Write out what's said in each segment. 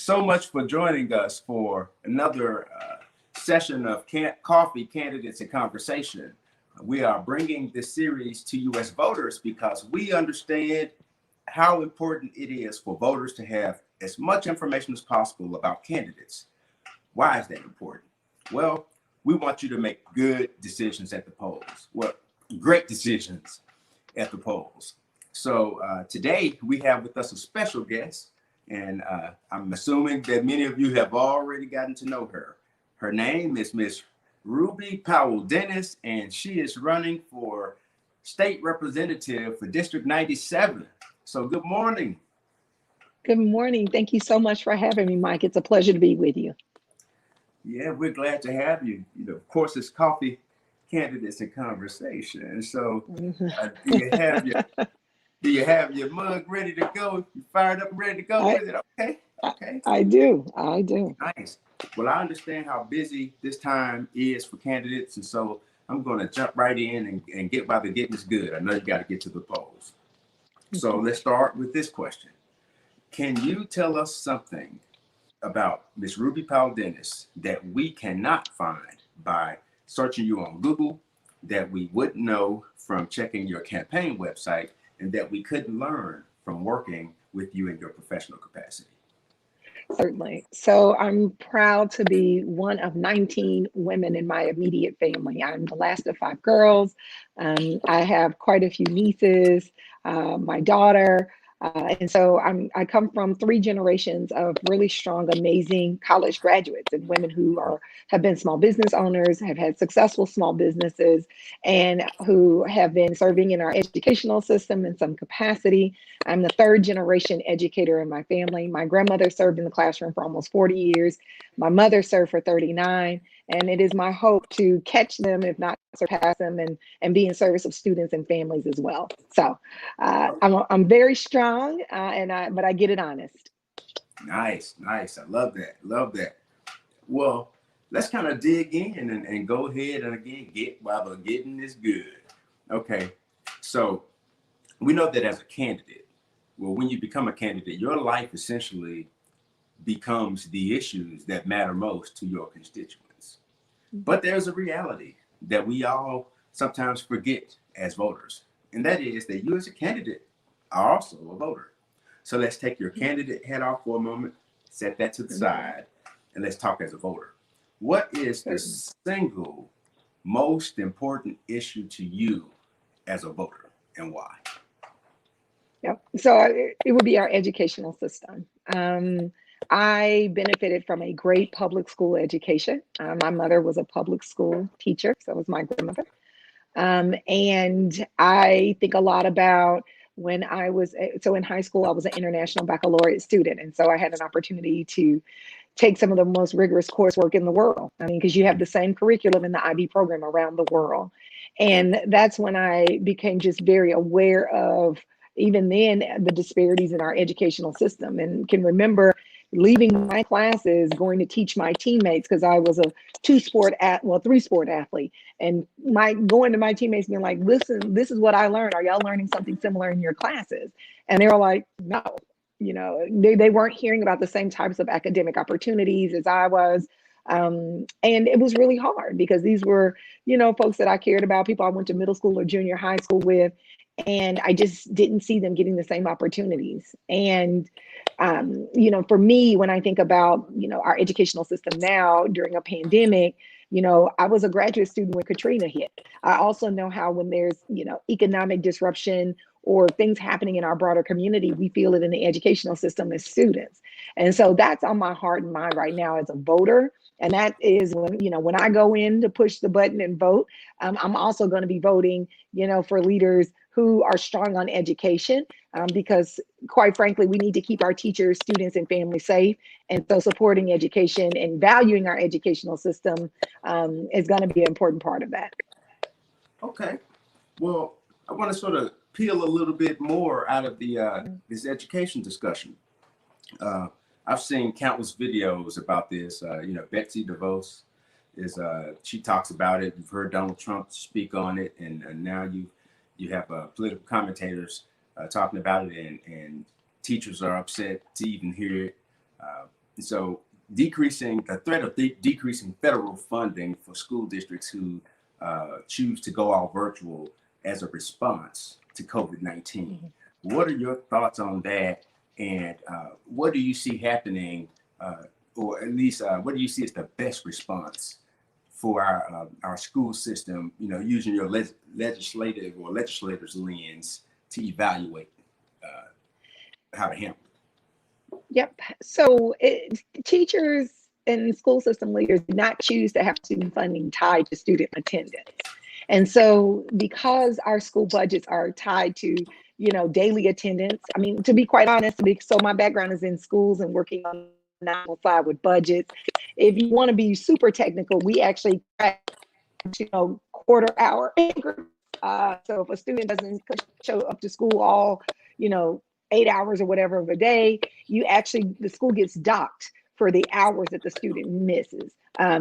so much for joining us for another session of Coffee, Candidates, and Conversation. We are bringing this series to you as voters because we understand how important it is for voters to have as much information as possible about candidates. Why is that important? Well, we want you to make good decisions at the polls. Well, great decisions at the polls. So today we have with us a special guest, and I'm assuming that many of you have already gotten to know her. Her name is Miss Ruby Powell-Dennis, and she is running for state representative for District 97. So good morning. Good morning. Thank you so much for having me, Mike. It's a pleasure to be with you. Yeah, we're glad to have you. You know, of course, it's Coffee, Candidates, and Conversation. So do you have your mug ready to go? You fired up and ready to go with it? Okay. Okay. I do. Nice. Well, I understand how busy this time is for candidates, and so I'm going to jump right in and get by the getting this good. I know you got to get to the polls. So let's start with this question. Can you tell us something about Miss Ruby Powell-Dennis that we cannot find by searching you on Google, that we wouldn't know from checking your campaign website, and that we couldn't learn from working with you in your professional capacity? Certainly. So I'm proud to be one of 19 women in my immediate family. I'm the last of 5 girls. I have quite a few nieces, my daughter. And so I come from 3 generations of really strong, amazing college graduates and women who have been small business owners, have had successful small businesses, and who have been serving in our educational system in some capacity. I'm the 3rd generation educator in my family. My grandmother served in the classroom for almost 40 years. My mother served for 39. And it is my hope to catch them, if not surpass them, and be in service of students and families as well. So I'm very strong, but I get it honest. Nice. I love that. Well, let's kind of dig in and go ahead and again get while the getting is good. Okay, so we know that as a candidate, well, when you become a candidate, your life essentially becomes the issues that matter most to your constituents. But there's a reality that we all sometimes forget as voters, and that is that you as a candidate are also a voter. So let's take your candidate hat off for a moment, set that to the side, and let's talk as a voter. What is the single most important issue to you as a voter, and why? Yep. So it would be our educational system. I benefited from a great public school education. My mother was a public school teacher, so was my grandmother. And I think a lot about when I was, so in high school, I was an international baccalaureate student. And so I had an opportunity to take some of the most rigorous coursework in the world. I mean, because you have the same curriculum in the IB program around the world. And that's when I became just very aware of, even then, the disparities in our educational system, and can remember leaving my classes, going to teach my teammates, because I was a 3-sport athlete, and going to my teammates being like, listen, this is what I learned. Are y'all learning something similar in your classes? And they were like, no, they weren't hearing about the same types of academic opportunities as I was. And it was really hard because these were, folks that I cared about, people I went to middle school or junior high school with, and I just didn't see them getting the same opportunities. And for me, when I think about, our educational system now during a pandemic, I was a graduate student when Katrina hit. I also know how when there's, economic disruption or things happening in our broader community, we feel it in the educational system as students. And so that's on my heart and mind right now as a voter. And that is when I go in to push the button and vote, I'm also going to be voting, for leaders who are strong on education, because quite frankly, we need to keep our teachers, students, and families safe. And so supporting education and valuing our educational system is going to be an important part of that. Okay. Well, I want to sort of peel a little bit more out of the this education discussion. I've seen countless videos about this. Betsy DeVos she talks about it. You've heard Donald Trump speak on it, and now you have political commentators talking about it, and teachers are upset to even hear it. So decreasing the threat of decreasing federal funding for school districts who choose to go all virtual as a response to COVID-19. What are your thoughts on that? And what do you see happening, or at least what do you see as the best response for our school system, you know, using your legislative or legislators' lens to evaluate how to handle it? Yep. So teachers and school system leaders did not choose to have student funding tied to student attendance. And so because our school budgets are tied to, you know, daily attendance, I mean, to be quite honest, so my background is in schools and working on the national side with budgets. If you want to be super technical, we actually track, you know, quarter hour increments. So if a student doesn't show up to school all, you know, 8 hours or whatever of a day, the school gets docked for the hours that the student misses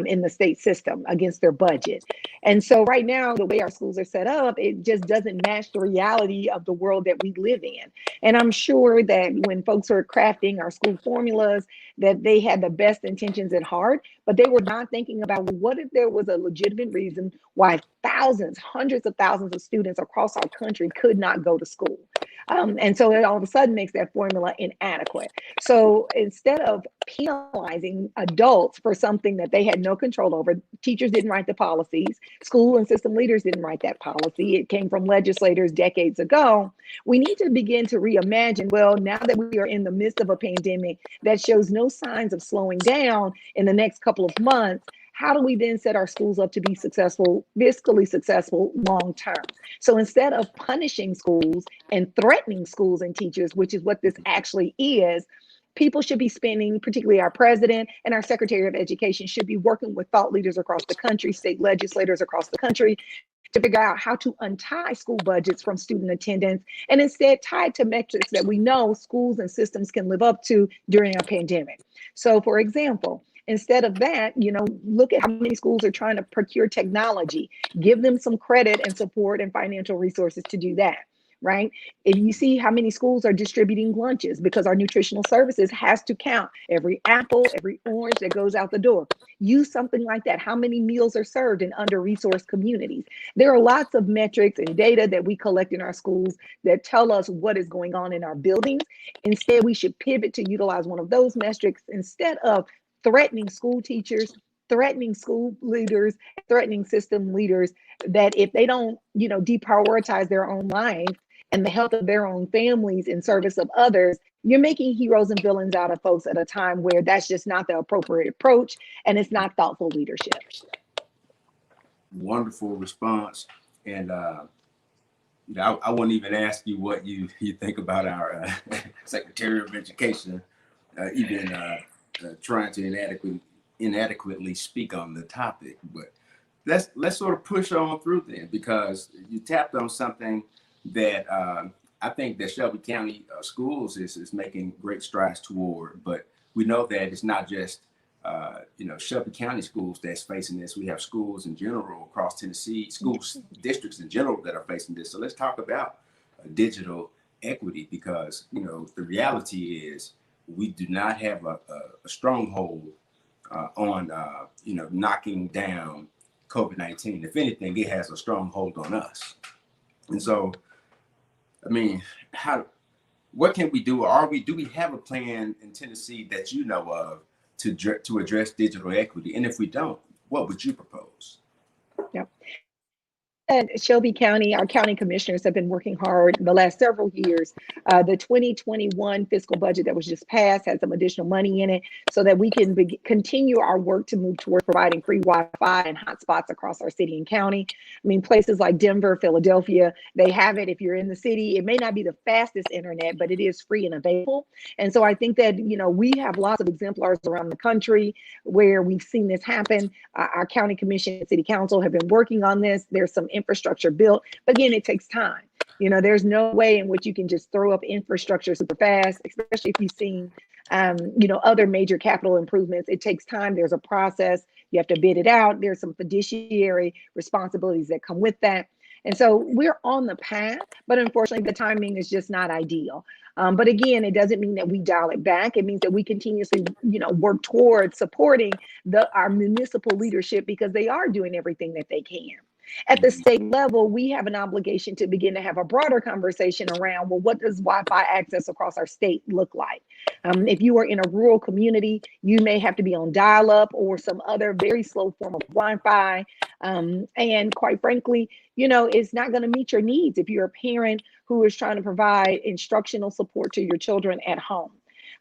in the state system against their budget. And so right now, the way our schools are set up, it just doesn't match the reality of the world that we live in. And I'm sure that when folks are crafting our school formulas, that they had the best intentions at heart, but they were not thinking about what if there was a legitimate reason why thousands, hundreds of thousands of students across our country could not go to school. And so it all of a sudden makes that formula inadequate. So instead of penalizing adults for something that they had no control over, teachers didn't write the policies, school and system leaders didn't write that policy. It came from legislators decades ago. We need to begin to reimagine, well, now that we are in the midst of a pandemic that shows no signs of slowing down in the next couple of months, how do we then set our schools up to be successful, fiscally successful long term? So instead of punishing schools and threatening schools and teachers, which is what this actually is, people should be spending, particularly our president and our secretary of education, should be working with thought leaders across the country, state legislators across the country, to figure out how to untie school budgets from student attendance and instead tie it to metrics that we know schools and systems can live up to during a pandemic. So for example, instead of that, you know, look at how many schools are trying to procure technology, give them some credit and support and financial resources to do that, right? If you see how many schools are distributing lunches, because our nutritional services has to count every apple, every orange that goes out the door. Use something like that. How many meals are served in under-resourced communities? There are lots of metrics and data that we collect in our schools that tell us what is going on in our buildings. Instead, we should pivot to utilize one of those metrics instead of threatening school teachers, threatening school leaders, threatening system leaders, that if they don't, you know, deprioritize their own life and the health of their own families in service of others, you're making heroes and villains out of folks at a time where that's just not the appropriate approach and it's not thoughtful leadership. Wonderful response. And you know, I wouldn't even ask you what you think about our Secretary of Education, even trying to inadequately speak on the topic. But let's sort of push on through then, because you tapped on something that I think that Shelby County Schools is making great strides toward. But we know that it's not just you know, Shelby County schools that's facing this. We have schools in general across Tennessee, schools districts in general that are facing this. So let's talk about digital equity, because you know the reality is we do not have a stronghold on you know, knocking down COVID-19. If anything, it has a stronghold on us. And so, I mean, what can we do? Do we have a plan in Tennessee that you know of to address digital equity? And if we don't, what would you propose? Yep. At Shelby County, our county commissioners have been working hard the last several years. The 2021 fiscal budget that was just passed had some additional money in it so that we can continue our work to move toward providing free Wi-Fi and hotspots across our city and county. I mean, places like Denver, Philadelphia, they have it. If you're in the city, it may not be the fastest internet, but it is free and available. And so I think that, you know, we have lots of exemplars around the country where we've seen this happen. Our county commission and city council have been working on this. There's some infrastructure built, but again, it takes time. You know, there's no way in which you can just throw up infrastructure super fast, especially if you've seen, you know, other major capital improvements. It takes time. There's a process. You have to bid it out. There's some fiduciary responsibilities that come with that. And so we're on the path, but unfortunately, the timing is just not ideal. But again, it doesn't mean that we dial it back. It means that we continuously, work towards supporting our municipal leadership because they are doing everything that they can. At the state level, we have an obligation to begin to have a broader conversation around, well, what does Wi-Fi access across our state look like? If you are in a rural community, you may have to be on dial-up or some other very slow form of Wi-Fi. And quite frankly, it's not going to meet your needs if you're a parent who is trying to provide instructional support to your children at home.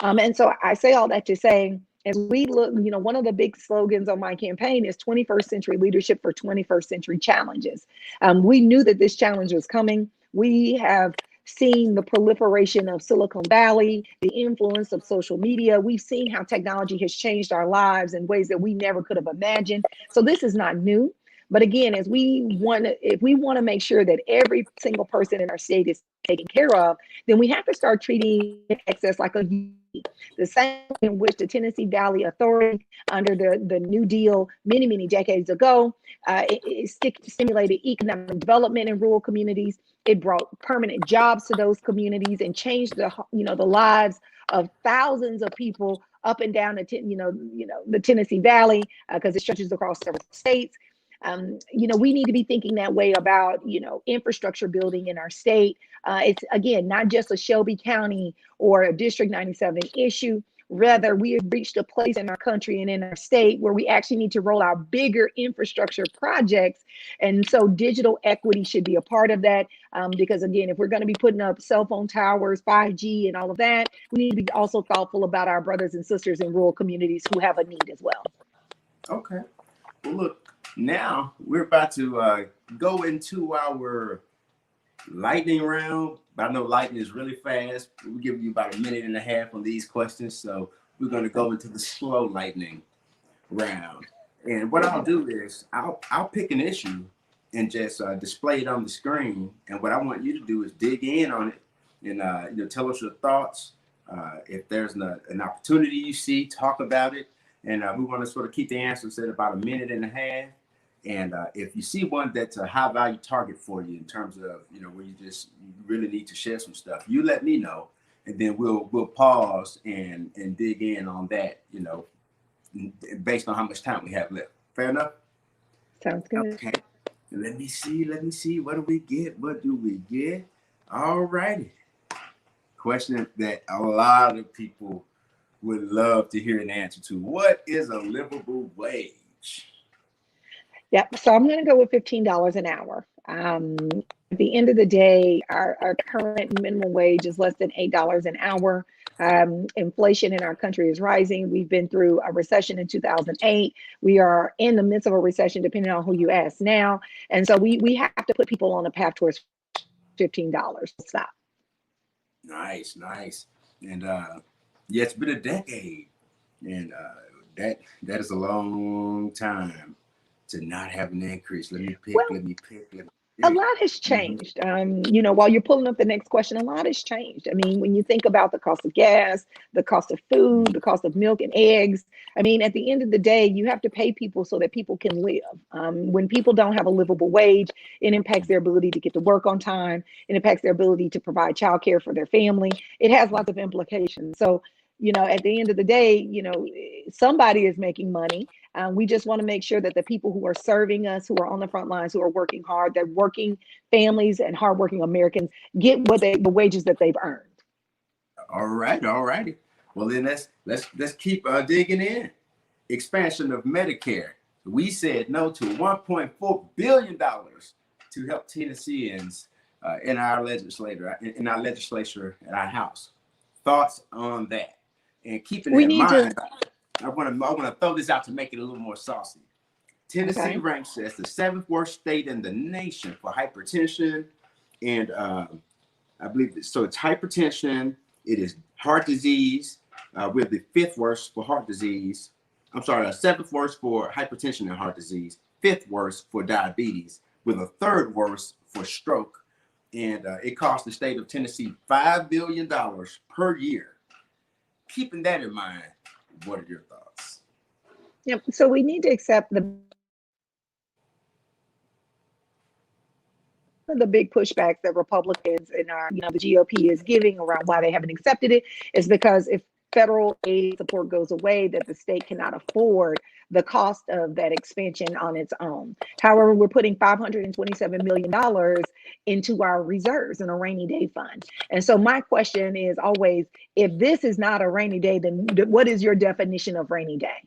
And so I say all that to say, as we look, one of the big slogans on my campaign is 21st century leadership for 21st century challenges. We knew that this challenge was coming. We have seen the proliferation of Silicon Valley, the influence of social media. We've seen how technology has changed our lives in ways that we never could have imagined. So this is not new. But again, if we want to make sure that every single person in our state is taken care of, then we have to start treating access like a the same in which the Tennessee Valley Authority, under the New Deal many decades ago, it stimulated economic development in rural communities. It brought permanent jobs to those communities and changed the lives of thousands of people up and down the Tennessee Valley because it stretches across several states. We need to be thinking that way about, infrastructure building in our state. It's, again, not just a Shelby County or a District 97 issue. Rather, we have reached a place in our country and in our state where we actually need to roll out bigger infrastructure projects. And so digital equity should be a part of that. Because, again, if we're going to be putting up cell phone towers, 5G and all of that, we need to be also thoughtful about our brothers and sisters in rural communities who have a need as well. Okay. Well, look. Now we're about to go into our lightning round. I know lightning is really fast. We'll give you about a minute and a half on these questions. So we're going to go into the slow lightning round. And what I'll do is I'll pick an issue and just display it on the screen. And what I want you to do is dig in on it and tell us your thoughts. If there's an opportunity you see, talk about it. And we want to sort of keep the answers at about a minute and a half. And if you see one that's a high value target for you in terms of, where you really need to share some stuff, you let me know. And then we'll pause and dig in on that, based on how much time we have left. Fair enough? Sounds good. Okay. Let me see. What do we get? All righty. Question that a lot of people would love to hear an answer to. What is a livable wage? Yep. So I'm going to go with $15 an hour. At the end of the day, our current minimum wage is less than $8 an hour. Inflation in our country is rising. We've been through a recession in 2008. We are in the midst of a recession, depending on who you ask now. And so we have to put people on a path towards $15. Stop. Nice. And yeah, it's been a decade. And that is a long time to not have an increase. Let me pick. A lot has changed. While you're pulling up the next question, a lot has changed. I mean, when you think about the cost of gas, the cost of food, the cost of milk and eggs, I mean, at the end of the day, you have to pay people so that people can live. When people don't have a livable wage, it impacts their ability to get to work on time. It impacts their ability to provide childcare for their family. It has lots of implications. So, at the end of the day, somebody is making money. We just want to make sure that the people who are serving us, who are on the front lines, who are working hard, that working families and hardworking Americans get the wages that they've earned. All righty. Well, then let's keep digging in. Expansion of Medicare. We said no to $1.4 billion to help Tennesseans in our legislature at our House. Thoughts on that? And keeping in mind, I want to throw this out to make it a little more saucy. Tennessee ranks as the 7th worst state in the nation for hypertension, and I believe so. It's hypertension. It is heart disease. We're the 5th worst for heart disease. I'm sorry, 7th worst for hypertension and heart disease. 5th worst for diabetes. We're the 3rd worst for stroke, and it costs the state of Tennessee $5 billion per year. Keeping that in mind, what are your thoughts? Yep. So we need to accept of the big pushbacks that Republicans and the GOP is giving around why they haven't accepted it is because if federal aid support goes away, that the state cannot afford the cost of that expansion on its own. However, we're putting $527 million into our reserves in a rainy day fund. And so my question is always, if this is not a rainy day, then what is your definition of rainy day?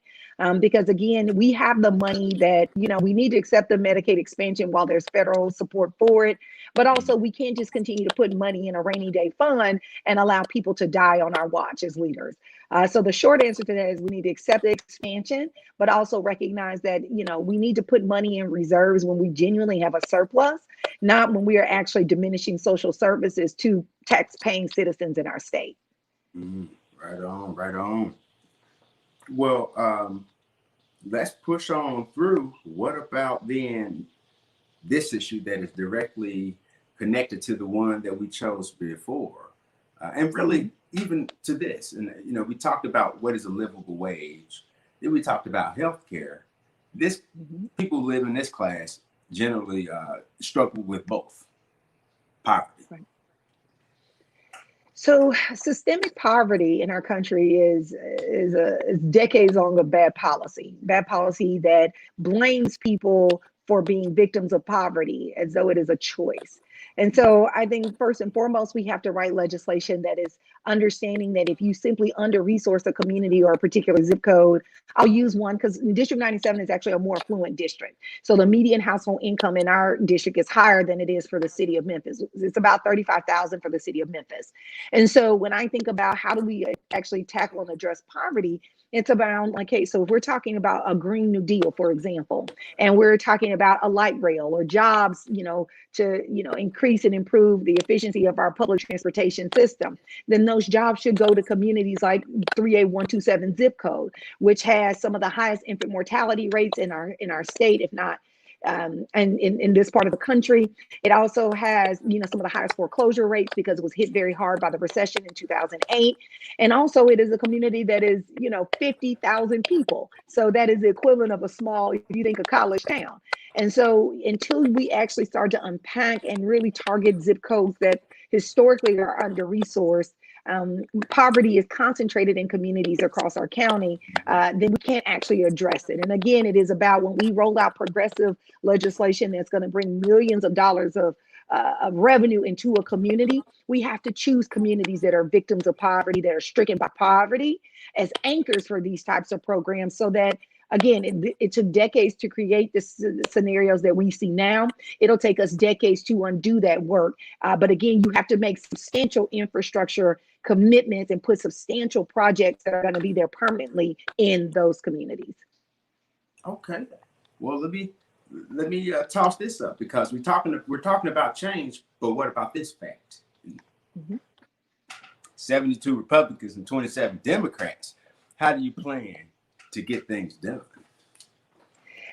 Because again, we have the money that, we need to accept the Medicaid expansion while there's federal support for it. But also we can't just continue to put money in a rainy day fund and allow people to die on our watch as leaders. So the short answer to that is we need to accept the expansion, but also recognize that, we need to put money in reserves when we genuinely have a surplus, not when we are actually diminishing social services to tax-paying citizens in our state. Right on, right on. Well, let's push on through. What about then this issue that is directly connected to the one that we chose before? And really even to this, and we talked about what is a livable wage. Then we talked about healthcare. This people who live in this class generally struggle with both poverty. Right. So systemic poverty in our country is decades long of bad policy that blames people for being victims of poverty as though it is a choice. And so I think first and foremost, we have to write legislation that is understanding that if you simply under-resource a community or a particular zip code, I'll use one because District 97 is actually a more affluent district. So the median household income in our district is higher than it is for the city of Memphis. It's about $35,000 for the city of Memphis. And so when I think about how do we actually tackle and address poverty, it's about so if we're talking about a Green New Deal, for example, and we're talking about a light rail or jobs, to increase and improve the efficiency of our public transportation system, then those jobs should go to communities like 38127 zip code, which has some of the highest infant mortality rates in our state, if not and in this part of the country. It also has, some of the highest foreclosure rates because it was hit very hard by the recession in 2008. And also it is a community that is, 50,000 people. So that is the equivalent of a small, if you think a college town. And so until we actually start to unpack and really target zip codes that historically are under-resourced, poverty is concentrated in communities across our county, then we can't actually address it. And again, it is about when we roll out progressive legislation that's going to bring millions of dollars of revenue into a community, we have to choose communities that are victims of poverty, that are stricken by poverty as anchors for these types of programs so that, again, it took decades to create the scenarios that we see now. It'll take us decades to undo that work. But again, you have to make substantial infrastructure commitments and put substantial projects that are going to be there permanently in those communities. Okay. Well, let me toss this up because we're talking about change, but what about this fact? 72 Republicans and 27 Democrats. How do you plan to get things done?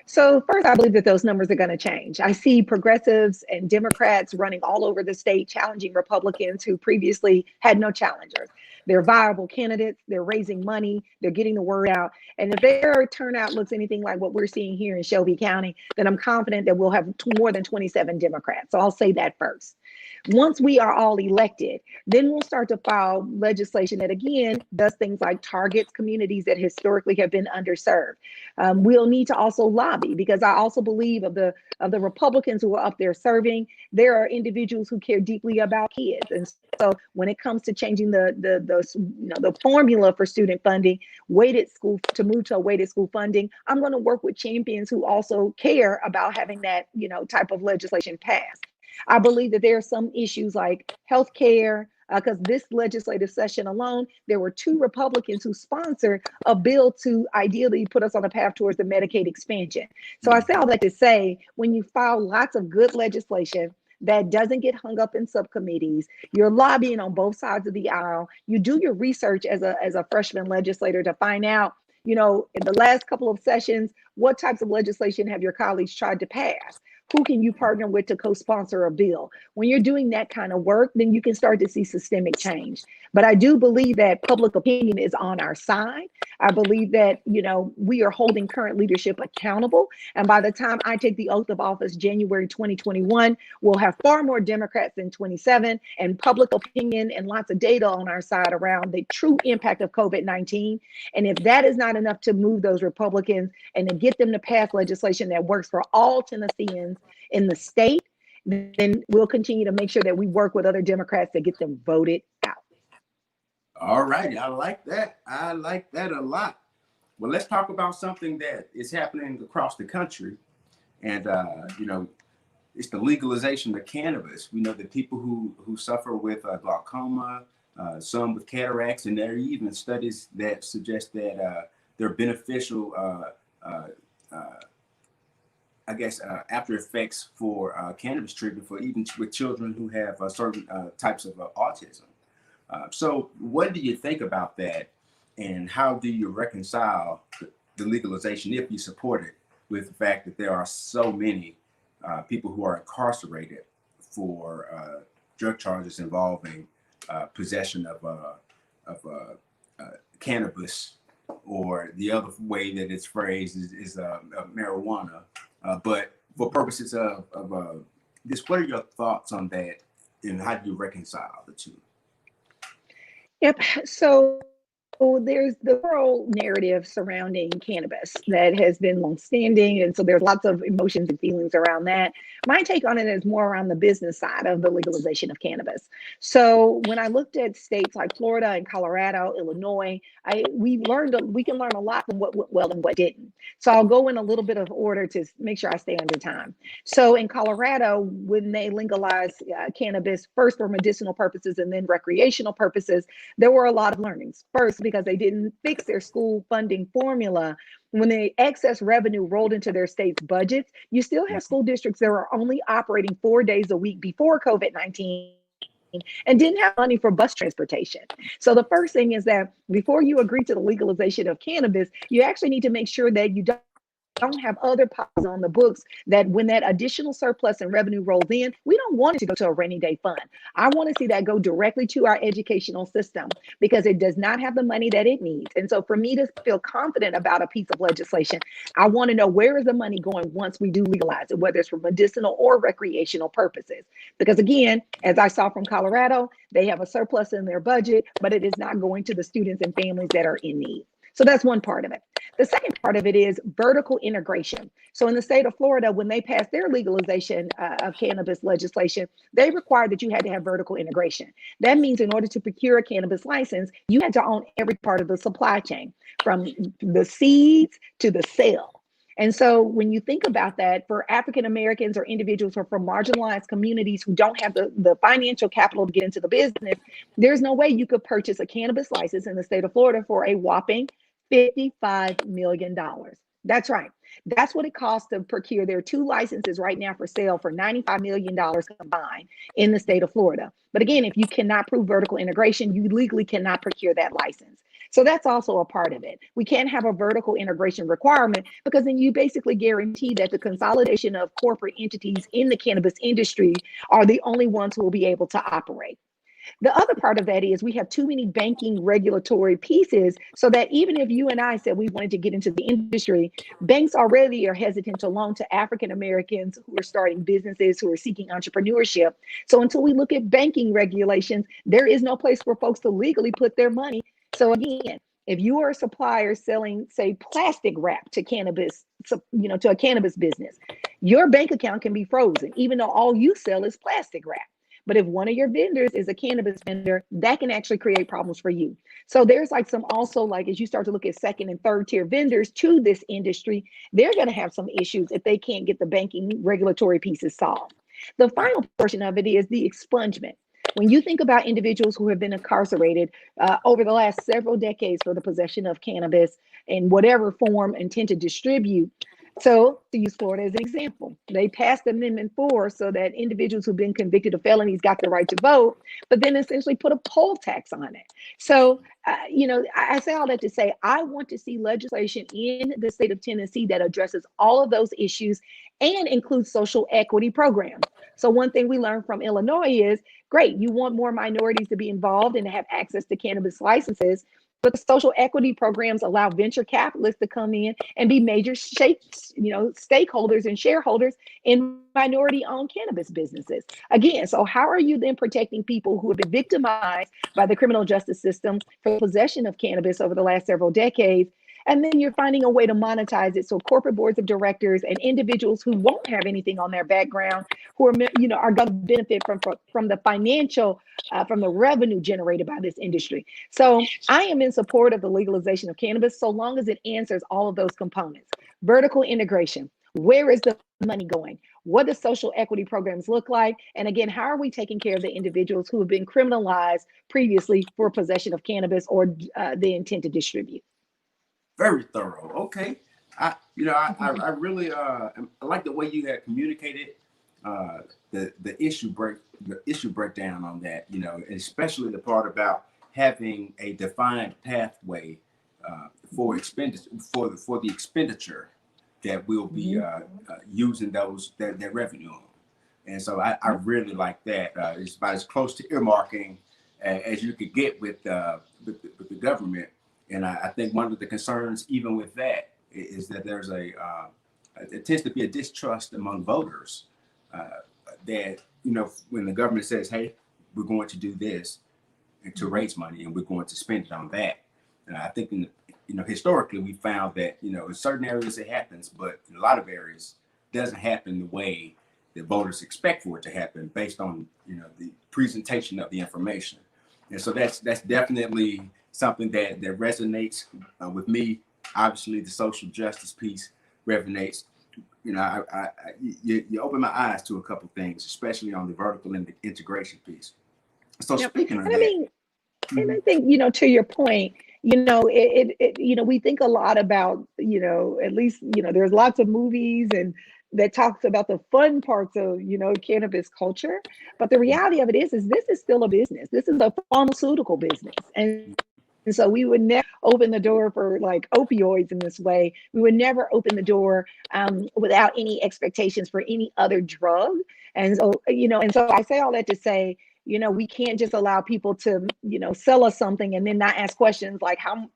So first, I believe that those numbers are going to change. I see progressives and Democrats running all over the state, challenging Republicans who previously had no challengers. They're viable candidates. They're raising money. They're getting the word out. And if their turnout looks anything like what we're seeing here in Shelby County, then I'm confident that we'll have more than 27 Democrats. So I'll say that first. Once we are all elected, then we'll start to file legislation that, again, does things like targets communities that historically have been underserved. We'll need to also lobby because I also believe of the Republicans who are up there serving, there are individuals who care deeply about kids. And so when it comes to changing the formula for student funding, to move to a weighted school funding, I'm going to work with champions who also care about having that, type of legislation passed. I believe that there are some issues like healthcare, because this legislative session alone, there were 2 Republicans who sponsored a bill to ideally put us on a path towards the Medicaid expansion. So I say all that to say, when you file lots of good legislation that doesn't get hung up in subcommittees, you're lobbying on both sides of the aisle, you do your research as a freshman legislator to find out, in the last couple of sessions, what types of legislation have your colleagues tried to pass? Who can you partner with to co-sponsor a bill? When you're doing that kind of work, then you can start to see systemic change. But I do believe that public opinion is on our side. I believe that, we are holding current leadership accountable. And by the time I take the oath of office, January 2021, we'll have far more Democrats than 27, and public opinion and lots of data on our side around the true impact of COVID-19. And if that is not enough to move those Republicans and to get them to pass legislation that works for all Tennesseans in the state, then we'll continue to make sure that we work with other Democrats to get them voted out. All righty. I like that. I like that a lot. Well, let's talk about something that is happening across the country. And, it's the legalization of cannabis. We know that people who suffer with glaucoma, some with cataracts, and there are even studies that suggest that there are beneficial, after effects for cannabis treatment for even with children who have certain types of autism. So what do you think about that? And how do you reconcile the legalization, if you support it, with the fact that there are so many people who are incarcerated for drug charges involving possession of cannabis, or the other way that it's phrased is marijuana. But for purposes of this, what are your thoughts on that, and how do you reconcile the two? Yep. So there's the whole narrative surrounding cannabis that has been longstanding. And so there's lots of emotions and feelings around that. My take on it is more around the business side of the legalization of cannabis. So when I looked at states like Florida and Colorado, Illinois, we can learn a lot from what went well and what didn't. So I'll go in a little bit of order to make sure I stay under time. So in Colorado, when they legalized cannabis, first for medicinal purposes and then recreational purposes, there were a lot of learnings. First, because they didn't fix their school funding formula. When the excess revenue rolled into their state's budgets, you still have school districts that are only operating 4 days a week before COVID-19 and didn't have money for bus transportation. So the first thing is that before you agree to the legalization of cannabis, you actually need to make sure that you don't have other policies on the books that when that additional surplus and revenue rolls in, we don't want it to go to a rainy day fund. I want to see that go directly to our educational system because it does not have the money that it needs. And so for me to feel confident about a piece of legislation, I want to know where is the money going once we do legalize it, whether it's for medicinal or recreational purposes. Because again, as I saw from Colorado, they have a surplus in their budget, but it is not going to the students and families that are in need. So that's one part of it. The second part of it is vertical integration. So in the state of Florida, when they passed their legalization of cannabis legislation, they required that you had to have vertical integration. That means in order to procure a cannabis license, you had to own every part of the supply chain, from the seeds to the sale. And so when you think about that, for African Americans or individuals or from marginalized communities who don't have the financial capital to get into the business, there's no way you could purchase a cannabis license in the state of Florida for a whopping $55 million. That's right. That's what it costs to procure. There are 2 licenses right now for sale for $95 million combined in the state of Florida. But again, if you cannot prove vertical integration, you legally cannot procure that license. So that's also a part of it. We can't have a vertical integration requirement because then you basically guarantee that the consolidation of corporate entities in the cannabis industry are the only ones who will be able to operate. The other part of that is we have too many banking regulatory pieces so that even if you and I said we wanted to get into the industry, banks already are hesitant to loan to African Americans who are starting businesses, who are seeking entrepreneurship. So until we look at banking regulations, there is no place for folks to legally put their money. So again, if you are a supplier selling, say, plastic wrap to cannabis, to a cannabis business, your bank account can be frozen, even though all you sell is plastic wrap. But if one of your vendors is a cannabis vendor, that can actually create problems for you. So there's as you start to look at second and third tier vendors to this industry, they're going to have some issues if they can't get the banking regulatory pieces solved. The final portion of it is the expungement. When you think about individuals who have been incarcerated over the last several decades for the possession of cannabis in whatever form intend to distribute, So to use Florida as an example, they passed Amendment 4 so that individuals who've been convicted of felonies got the right to vote, but then essentially put a poll tax on it. So, I say all that to say, I want to see legislation in the state of Tennessee that addresses all of those issues and includes social equity programs. So one thing we learned from Illinois is, great, you want more minorities to be involved and to have access to cannabis licenses, but the social equity programs allow venture capitalists to come in and be major stakeholders and shareholders in minority-owned cannabis businesses. Again, so how are you then protecting people who have been victimized by the criminal justice system for possession of cannabis over the last several decades? And then you're finding a way to monetize it so corporate boards of directors and individuals who won't have anything on their background, who are going to benefit from the financial, from the revenue generated by this industry. So I am in support of the legalization of cannabis so long as it answers all of those components. Vertical integration. Where is the money going? What do social equity programs look like? And again, how are we taking care of the individuals who have been criminalized previously for possession of cannabis or the intent to distribute? Very thorough. Okay. I really I like the way you had communicated the issue breakdown on that, especially the part about having a defined pathway for the expenditure that we'll be using that revenue on. And so I really like that. It's about as close to earmarking as you could get with the government. And I think one of the concerns, even with that, is that there's it tends to be a distrust among voters that, when the government says, hey, we're going to do this and to raise money and we're going to spend it on that. And I think, historically, we found that, in certain areas it happens, but in a lot of areas it doesn't happen the way that voters expect for it to happen based on, the presentation of the information. And so that's definitely something that resonates with me. Obviously, the social justice piece resonates. You open my eyes to a couple things, especially on the vertical integration piece. So speaking of that, and I think, to your point, we think a lot about, at least, there's lots of movies and that talks about the fun parts of, cannabis culture. But the reality of it is this is still a business. This is a pharmaceutical business. And so we would never open the door for like opioids in this way. We would never open the door without any expectations for any other drug. And so, I say all that to say, we can't just allow people to, sell us something and then not ask questions like how,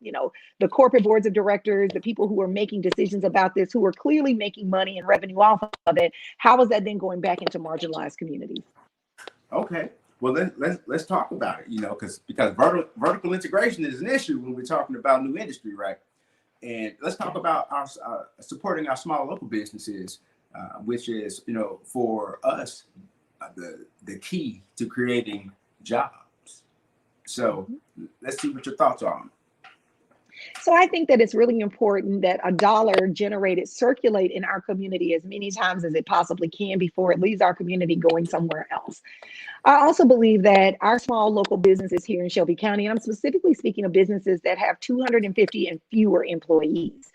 the corporate boards of directors, the people who are making decisions about this, who are clearly making money and revenue off of it, how is that then going back into marginalized communities? Okay. Well, let's talk about it, because vertical integration is an issue when we're talking about new industry, right? And let's talk about our supporting our small local businesses, which is, for us, the key to creating jobs. So let's see what your thoughts are on it. So I think that it's really important that a dollar generated circulate in our community as many times as it possibly can before it leaves our community going somewhere else. I also believe that our small local businesses here in Shelby County, and I'm specifically speaking of businesses that have 250 and fewer employees.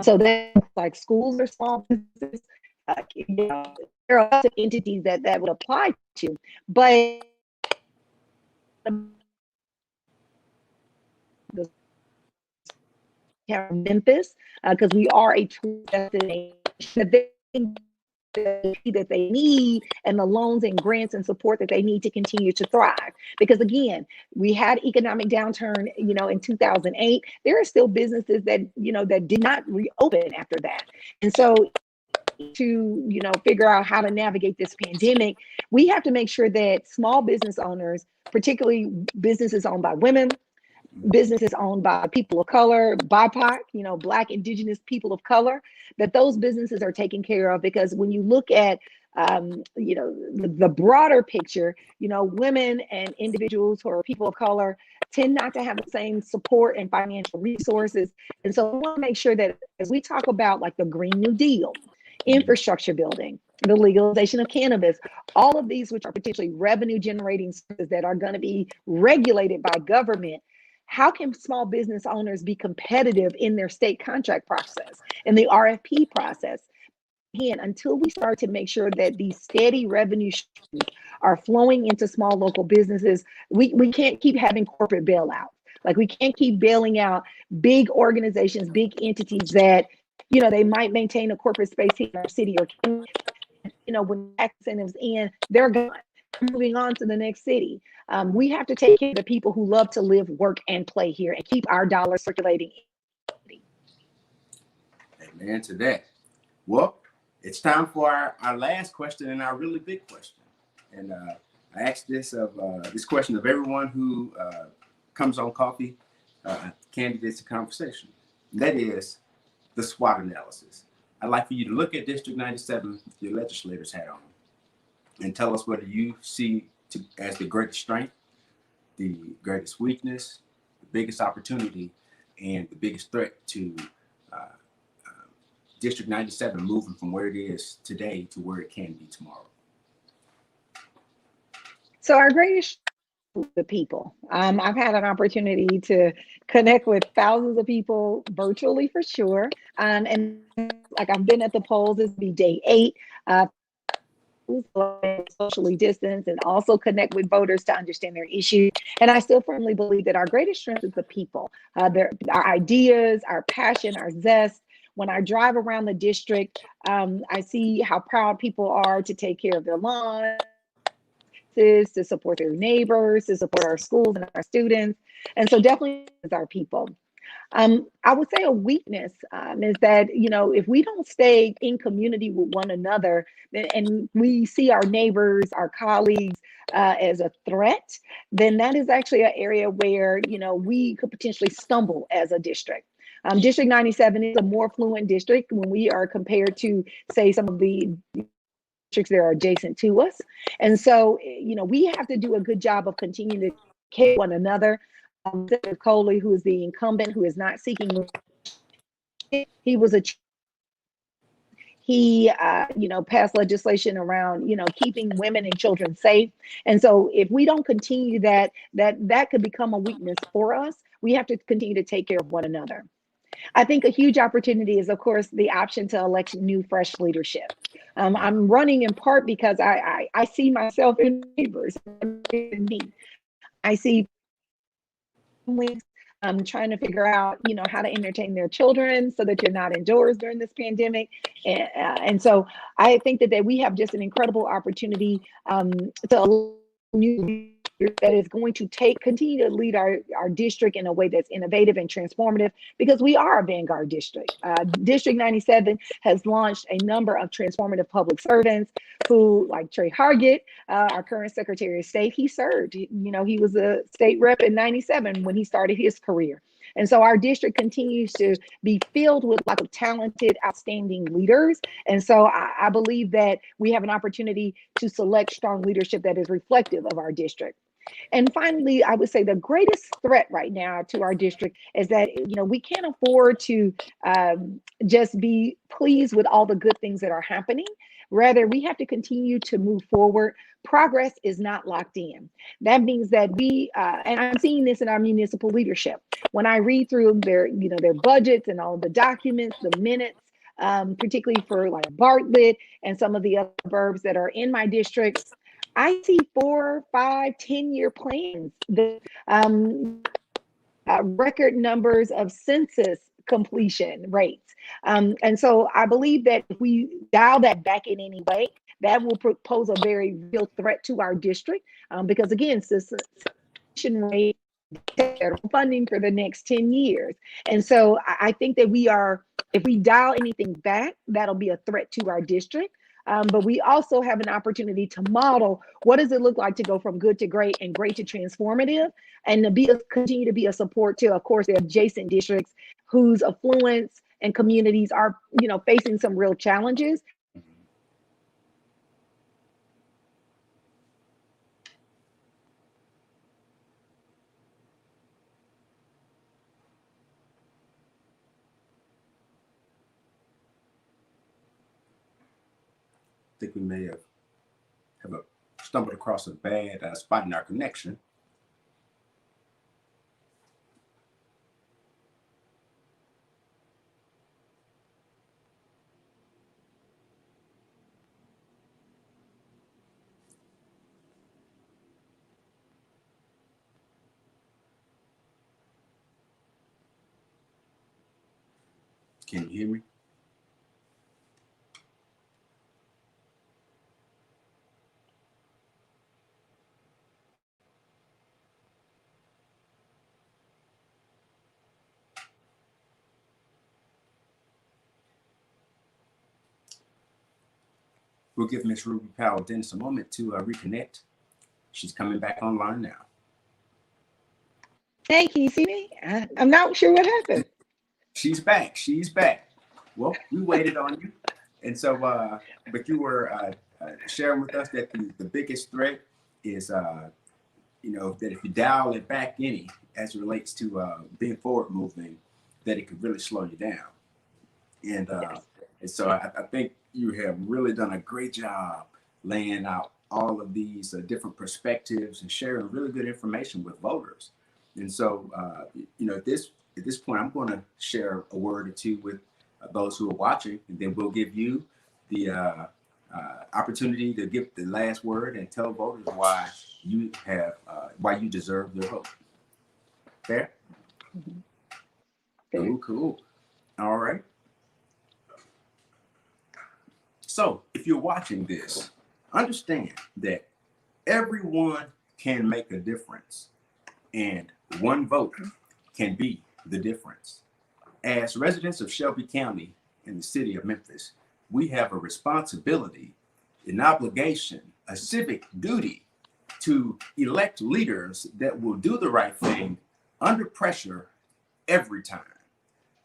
So that's like schools or small businesses. There are lots of entities that would apply to, but Memphis, because we are a tourist destination that they need and the loans and grants and support that they need to continue to thrive. Because again, we had economic downturn, in 2008. There are still businesses that, that did not reopen after that. And so to, figure out how to navigate this pandemic, we have to make sure that small business owners, particularly businesses owned by women, businesses owned by people of color, BIPOC, Black, Indigenous people of color, that those businesses are taken care of. Because when you look at, the broader picture, women and individuals who are people of color tend not to have the same support and financial resources. And so we want to make sure that as we talk about like the Green New Deal, infrastructure building, the legalization of cannabis, all of these, which are potentially revenue generating sources that are going to be regulated by government, how can small business owners be competitive in their state contract process, in the RFP process? Again, until we start to make sure that these steady revenue streams are flowing into small local businesses, we can't keep having corporate bailouts. Like, we can't keep bailing out big organizations, big entities that, they might maintain a corporate space here in our city or county. When tax incentives end, they're gone, moving on to the next city. We have to take care of the people who love to live, work, and play here and keep our dollars circulating. Amen to that. Well, it's time for our last question and our really big question. And I asked this question of everyone who comes on Coffee Candidates in Conversation. And that is the SWOT analysis. I'd like for you to look at District 97, your legislators hat on, and tell us whether you see as the greatest strength, the greatest weakness, the biggest opportunity, and the biggest threat to District 97 moving from where it is today to where it can be tomorrow. So our greatest, the people. I've had an opportunity to connect with thousands of people virtually, for sure. And like, I've been at the polls, this will be day 8. Socially distance and also connect with voters to understand their issues. And I still firmly believe that our greatest strength is the people, our ideas, our passion, our zest. When I drive around the district, I see how proud people are to take care of their lawns, to support their neighbors, to support our schools and our students. And so definitely it's our people. I would say a weakness is that, if we don't stay in community with one another and we see our neighbors, our colleagues as a threat, then that is actually an area where, we could potentially stumble as a district. District 97 is a more affluent district when we are compared to, say, some of the districts that are adjacent to us. And so, we have to do a good job of continuing to care one another. Senator Coley, who is the incumbent, who is not seeking, he was passed legislation around, keeping women and children safe. And so if we don't continue that could become a weakness for us. We have to continue to take care of one another. I think a huge opportunity is, of course, the option to elect new, fresh leadership. I'm running in part because I see myself in neighbors. I see families trying to figure out, how to entertain their children so that you're not indoors during this pandemic. And so I think that we have just an incredible opportunity to new that is going to continue to lead our district in a way that's innovative and transformative, because we are a vanguard district. District 97 has launched a number of transformative public servants who, like Trey Hargett, our current Secretary of State, he served. He was a state rep in 97 when he started his career. And so our district continues to be filled with lots of talented, outstanding leaders. And so I believe that we have an opportunity to select strong leadership that is reflective of our district. And finally, I would say the greatest threat right now to our district is that, we can't afford to just be pleased with all the good things that are happening. Rather, we have to continue to move forward. Progress is not locked in. That means that and I'm seeing this in our municipal leadership. When I read through their budgets and all of the documents, the minutes, particularly for like Bartlett and some of the other suburbs that are in my district, I see 4, 5, 10-year plans, record numbers of census completion rates. And so I believe that if we dial that back in any way, that will pose a very real threat to our district, because again, cessation rate, federal funding for the next 10 years. And so I think that if we dial anything back, that'll be a threat to our district. But we also have an opportunity to model what does it look like to go from good to great and great to transformative, and to continue to be a support to, of course, the adjacent districts whose affluence and communities are, facing some real challenges. I think we may have stumbled across a bad spot in our connection. Can you hear me? We'll give Miss Ruby Powell-Dennis a moment to reconnect. She's coming back online now. Hey, can you see me? I'm not sure what happened. She's back. She's back. Well, we waited on you. And so, but you were sharing with us that the biggest threat is, that if you dial it back any as it relates to being forward moving, that it could really slow you down. And, Yes. and so I think you have really done a great job laying out all of these different perspectives and sharing really good information with voters. And so, at this point, I'm going to share a word or two with those who are watching, and then we'll give you the opportunity to give the last word and tell voters why you deserve your vote. Fair? Mm-hmm. Cool. All right. So if you're watching this, understand that everyone can make a difference, and one vote can be the difference. As residents of Shelby County in the city of Memphis, we have a responsibility, an obligation, a civic duty to elect leaders that will do the right thing under pressure every time.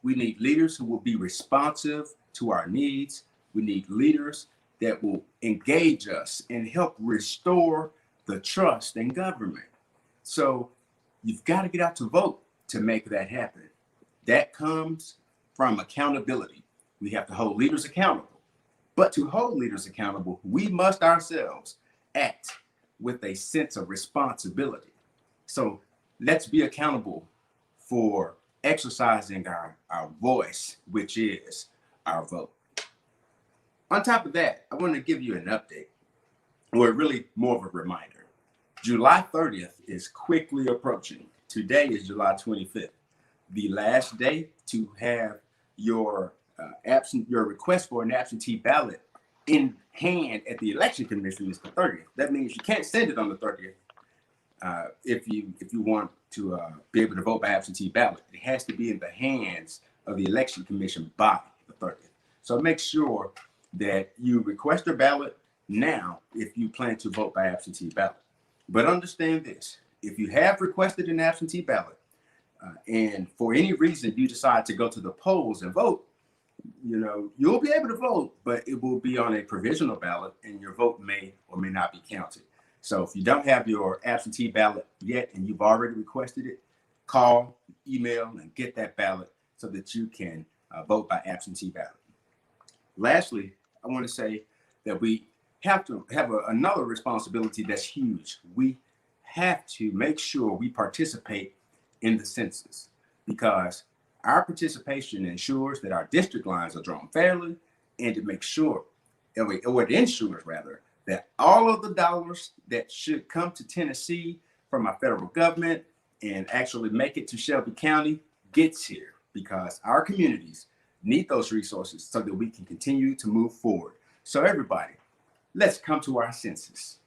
We need leaders who will be responsive to our needs. We need leaders that will engage us and help restore the trust in government. So you've got to get out to vote to make that happen. That comes from accountability. We have to hold leaders accountable. But to hold leaders accountable, we must ourselves act with a sense of responsibility. So let's be accountable for exercising our voice, which is our vote. On top of that, I want to give you an update, or really more of a reminder. July 30th is quickly approaching. Today is July 25th. The last day to have your request for an absentee ballot in hand at the election commission is the 30th. That means you can't send it on the 30th if you want to be able to vote by absentee ballot. It has to be in the hands of the election commission by the 30th. So make sure that you request a ballot now if you plan to vote by absentee ballot. But understand this: if you have requested an absentee ballot and for any reason you decide to go to the polls and vote, you'll be able to vote, but it will be on a provisional ballot and your vote may or may not be counted. So if you don't have your absentee ballot yet and you've already requested it, call, email, and get that ballot so that you can vote by absentee ballot. Lastly, I want to say that we have to have another responsibility that's huge. We have to make sure we participate in the census, because our participation ensures that our district lines are drawn fairly, and to make sure, or it ensures rather, that all of the dollars that should come to Tennessee from our federal government and actually make it to Shelby County gets here, because our communities need those resources so that we can continue to move forward. So everybody, let's come to our census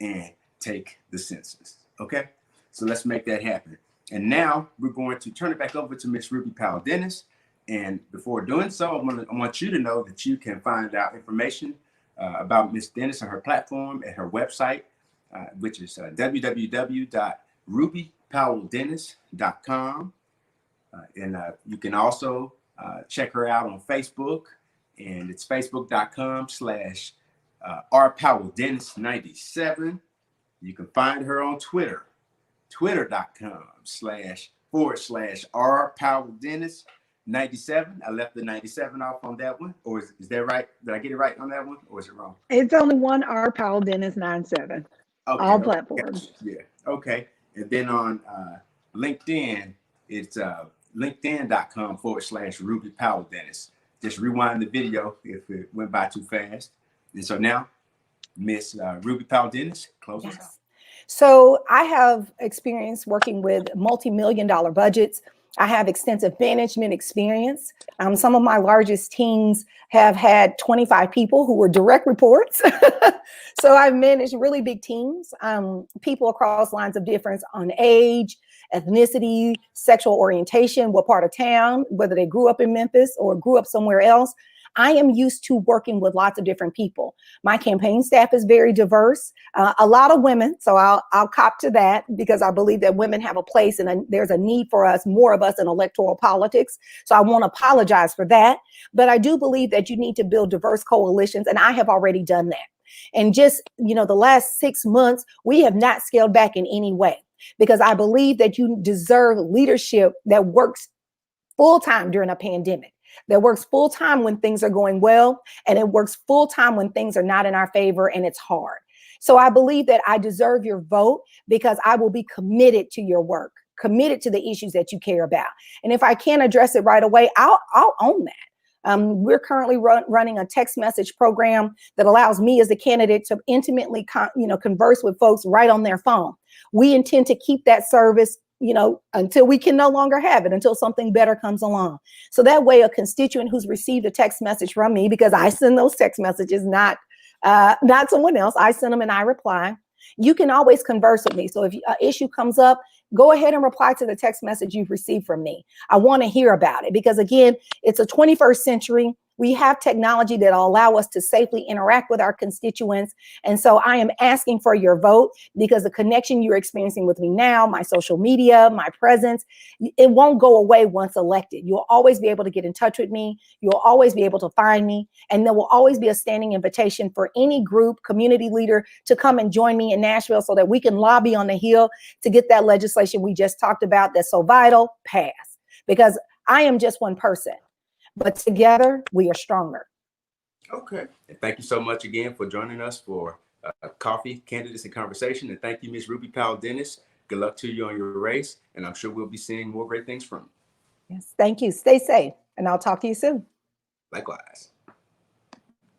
and take the census, okay? So let's make that happen. And now we're going to turn it back over to Miss Ruby Powell-Dennis. And before doing so, I want you to know that you can find out information about Miss Dennis and her platform at her website, which is www.rubypowelldennis.com. And you can also check her out on Facebook, and it's facebook.com/rpowelldennis97. You can find her on Twitter, twitter.com/r_Powell-Dennis97. I left the 97 off on that one, or is that right? Did I get it right on that one, or is it wrong? It's only one R Powell-Dennis 97. Okay, all platforms. Yeah. Okay. And then on LinkedIn, it's linkedin.com/Ruby Powell-Dennis. Just rewind the video if it went by too fast. And so now, Miss Ruby Powell-Dennis, close us out. So I have experience working with multi-million-dollar budgets, I have extensive management experience. Some of my largest teams have had 25 people who were direct reports. So I've managed really big teams, people across lines of difference on age, ethnicity, sexual orientation, what part of town, whether they grew up in Memphis or grew up somewhere else. I am used to working with lots of different people. My campaign staff is very diverse, a lot of women. So I'll cop to that, because I believe that women have a place, and there's a need for us, more of us in electoral politics. So I won't apologize for that. But I do believe that you need to build diverse coalitions, and I have already done that. And just, the last 6 months, we have not scaled back in any way, because I believe that you deserve leadership that works full time during a pandemic, that works full time when things are going well, and it works full time when things are not in our favor and it's hard. So I believe that I deserve your vote, because I will be committed to your work, committed to the issues that you care about. And if I can't address it right away, I'll own that. We're currently running a text message program that allows me as a candidate to intimately converse with folks right on their phone. We intend to keep that service until we can no longer have it, until something better comes along. So that way, a constituent who's received a text message from me, because I send those text messages, not someone else, I send them and I reply. You can always converse with me. So if an issue comes up, go ahead and reply to the text message you've received from me. I want to hear about it, because again, it's a 21st century. We have technology that will allow us to safely interact with our constituents. And so I am asking for your vote, because the connection you're experiencing with me now, my social media, my presence, it won't go away once elected. You'll always be able to get in touch with me. You'll always be able to find me. And there will always be a standing invitation for any group, community leader, to come and join me in Nashville, so that we can lobby on the Hill to get that legislation we just talked about that's so vital passed. Because I am just one person, but together we are stronger. Okay. And thank you so much again for joining us for Coffee, Candidates, and Conversation. And thank you, Ms. Ruby Powell-Dennis. Good luck to you on your race. And I'm sure we'll be seeing more great things from you. Yes, thank you. Stay safe, and I'll talk to you soon. Likewise.